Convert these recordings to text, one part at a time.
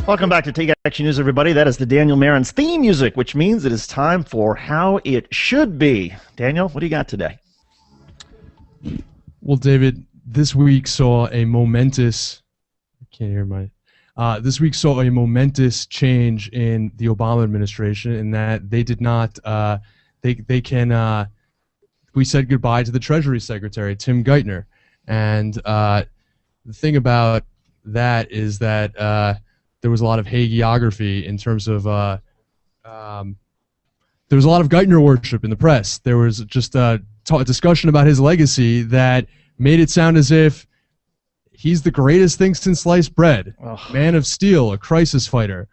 Welcome back to Take Action News, everybody. That is the Daniel Marin's theme music, which means it is time for How It Should Be. Daniel, what do you got today? Well, David, this week saw a momentous. I can't hear my. This week saw a momentous change in the Obama administration in that they did not. We said goodbye to the Treasury Secretary, Tim Geithner, and the thing about that is that there was a lot of hagiography in terms of there was a lot of Geithner worship in the press. There was just a discussion about his legacy that made it sound as if he's the greatest thing since sliced bread, man of steel, a crisis fighter.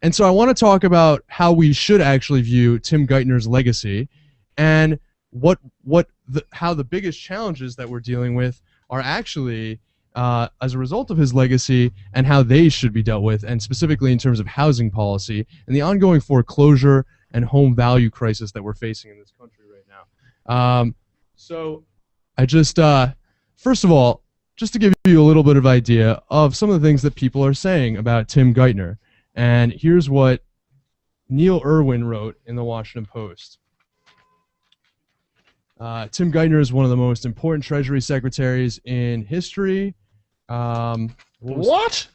And so I want to talk about how we should actually view Tim Geithner's legacy and how the biggest challenges that we're dealing with are actually as a result of his legacy and how they should be dealt with, and specifically in terms of housing policy and the ongoing foreclosure and home value crisis that we're facing in this country right now. So I just, first of all, just to give you a little bit of idea of some of the things that people are saying about Tim Geithner. And here's what Neil Irwin wrote in the Washington Post. Tim Geithner is one of the most important Treasury secretaries in history. Well, that's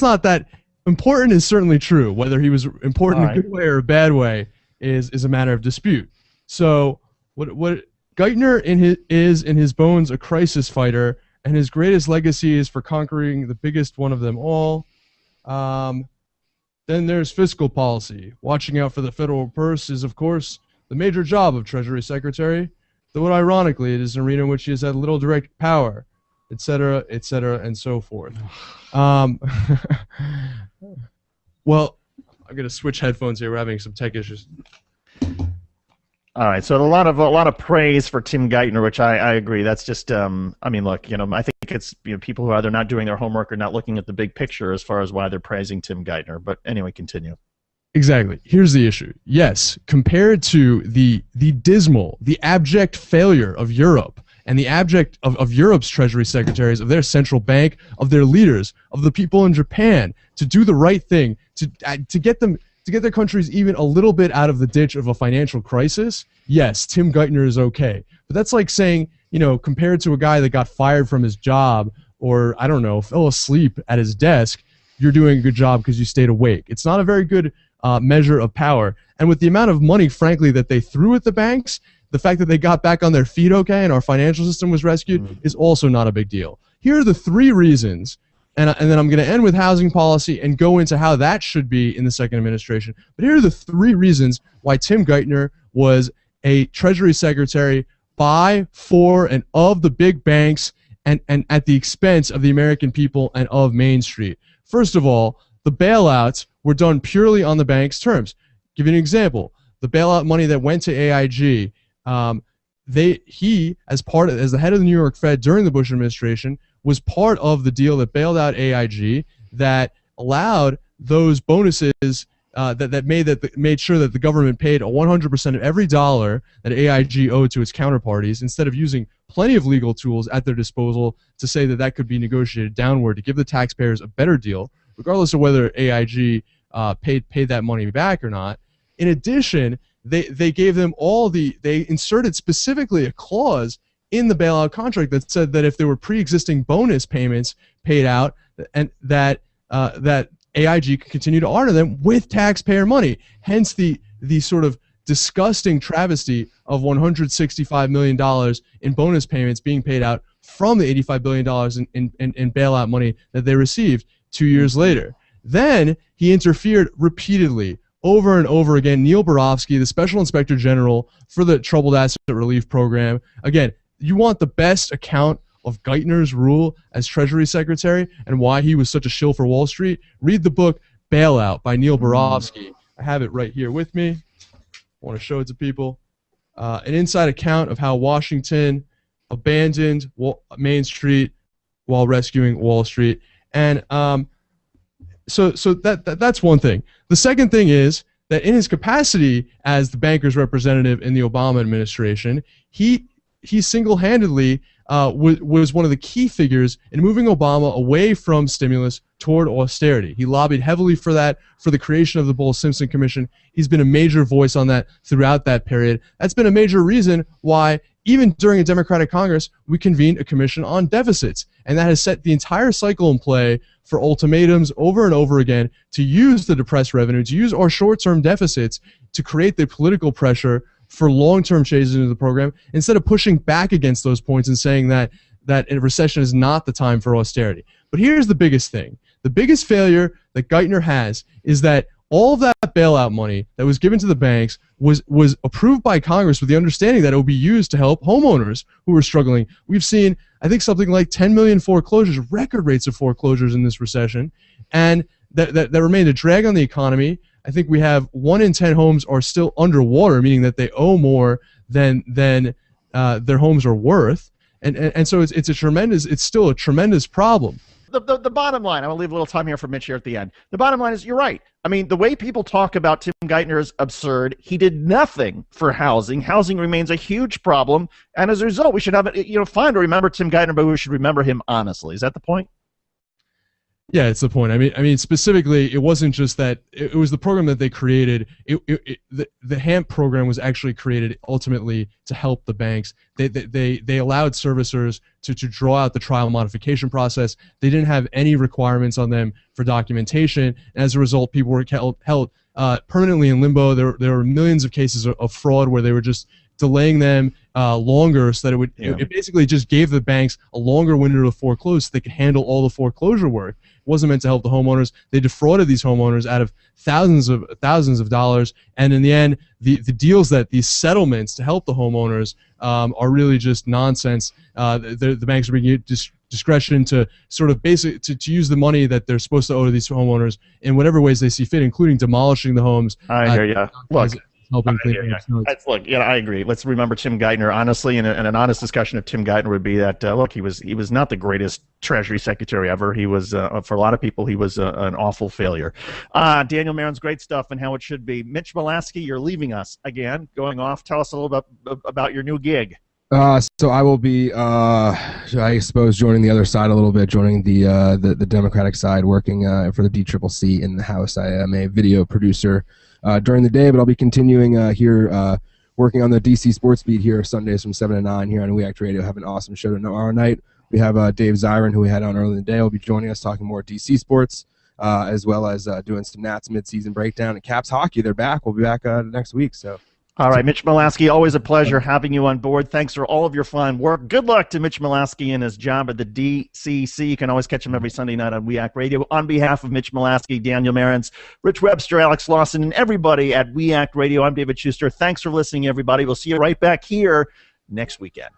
not that important is certainly true. Whether he was important in a good way or a bad way is a matter of dispute. So what Geithner is in his bones a crisis fighter, and his greatest legacy is for conquering the biggest one of them all. Then there's fiscal policy. Watching out for the federal purse is, of course, the major job of Treasury Secretary, though ironically it is an arena in which he has had little direct power, etc., and so forth. Well, I'm going to switch headphones here. We're having some tech issues. All right, so a lot of praise for Tim Geithner, which I agree. That's just, I mean, look, I think it's people who are either not doing their homework or not looking at the big picture as far as why they're praising Tim Geithner. But anyway, continue. Exactly. Here's the issue. Yes, compared to the dismal, the abject failure of Europe and the abject of Europe's treasury secretaries, of their central bank, of their leaders, of the people in Japan to do the right thing, to get their countries even a little bit out of the ditch of a financial crisis, yes, Tim Geithner is okay. But that's like saying, compared to a guy that got fired from his job or, I don't know, fell asleep at his desk, you're doing a good job because you stayed awake. It's not a very good measure of power. And with the amount of money, frankly, that they threw at the banks, the fact that they got back on their feet okay and our financial system was rescued is also not a big deal. Here are the three reasons, and then I'm going to end with housing policy and go into how that should be in the second administration. But here are the three reasons why Tim Geithner was a Treasury Secretary by, for, and of the big banks and at the expense of the American people and of Main Street. First of all, the bailouts were done purely on the bank's terms. Give you an example. The bailout money that went to AIG, he, as the head of the New York Fed during the Bush administration, was part of the deal that bailed out AIG, that allowed those bonuses that made sure that the government paid 100% of every dollar that AIG owed to its counterparties, instead of using plenty of legal tools at their disposal to say that could be negotiated downward to give the taxpayers a better deal, regardless of whether AIG paid that money back or not. In addition, they gave them they inserted specifically a clause in the bailout contract that said that if there were pre-existing bonus payments paid out, and that AIG could continue to honor them with taxpayer money. Hence the sort of disgusting travesty of $165 million in bonus payments being paid out from the $85 billion in bailout money that they received 2 years later. Then he interfered repeatedly, over and over again. Neil Barofsky, the Special Inspector General for the Troubled Asset Relief Program. Again, you want the best account of Geithner's rule as Treasury Secretary and why he was such a shill for Wall Street? Read the book Bailout by Neil Barofsky. I have it right here with me. I want to show it to people. An inside account of how Washington abandoned Main Street while rescuing Wall Street. And so that's one thing. The second thing is that in his capacity as the banker's representative in the Obama administration, he single-handedly was one of the key figures in moving Obama away from stimulus toward austerity. He lobbied heavily for that, for the creation of the Bowles-Simpson Commission. He's been a major voice on that throughout that period. That's been a major reason why, even during a Democratic Congress, we convened a commission on deficits. And that has set the entire cycle in play for ultimatums over and over again to use the depressed revenue, to use our short-term deficits to create the political pressure for long-term changes into the program, instead of pushing back against those points and saying that a recession is not the time for austerity. But here's the biggest thing. The biggest failure that Geithner has is that all of that bailout money that was given to the banks was approved by Congress with the understanding that it would be used to help homeowners who were struggling. We've seen, I think, something like 10 million foreclosures, record rates of foreclosures in this recession, and that remained a drag on the economy. I think we have 1 in 10 homes are still underwater, meaning that they owe more than their homes are worth, and so it's still a tremendous problem. The bottom line, I'm going to leave a little time here for Mitch here at the end. The bottom line is, you're right. I mean, the way people talk about Tim Geithner is absurd. He did nothing for housing. Housing remains a huge problem, and as a result, we should have it, fine to remember Tim Geithner, but we should remember him honestly. Is that the point? Yeah, it's the point. I mean, specifically, it wasn't just that. It was the program that they created. The HAMP program was actually created ultimately to help the banks. They allowed servicers to draw out the trial modification process. They didn't have any requirements on them for documentation. As a result, people were held permanently in limbo. There were millions of cases of fraud where they were just delaying them longer, so that it basically just gave the banks a longer window to foreclose so they could handle all the foreclosure work. It wasn't meant to help the homeowners. They defrauded these homeowners out of thousands of dollars, and in the end, the deals, that these settlements to help the homeowners are really just nonsense. The banks are being discretion to sort of to use the money that they're supposed to owe to these homeowners in whatever ways they see fit, including demolishing the homes. I hear you. Look. Helping clean Look, I agree. Let's remember Tim Geithner honestly, and an honest discussion of Tim Geithner would be that look, he was not the greatest Treasury Secretary ever. He was, for a lot of people, he was an awful failure. Daniel Marin's great stuff and how it should be. Mitch Molaskey, you're leaving us again, going off. Tell us a little bit about your new gig. So I will be, I suppose, joining the other side a little bit, joining the Democratic side, working for the DCCC in the House. I am a video producer during the day, but I'll be continuing here, working on the DC Sports Beat here Sundays from 7 to 9 here on WeAct Radio. Have an awesome show tomorrow night. We have Dave Zirin, who we had on earlier in the day, will be joining us talking more DC sports, as well as doing some Nats midseason breakdown. And Caps hockey, they're back. We'll be back next week. So. All right, Mitch Molaskey, always a pleasure having you on board. Thanks for all of your fine work. Good luck to Mitch Molaskey in his job at the DCC. You can always catch him every Sunday night on WeAct Radio. On behalf of Mitch Molaskey, Daniel Marins, Rich Webster, Alex Lawson, and everybody at WeAct Radio, I'm David Shuster. Thanks for listening, everybody. We'll see you right back here next weekend.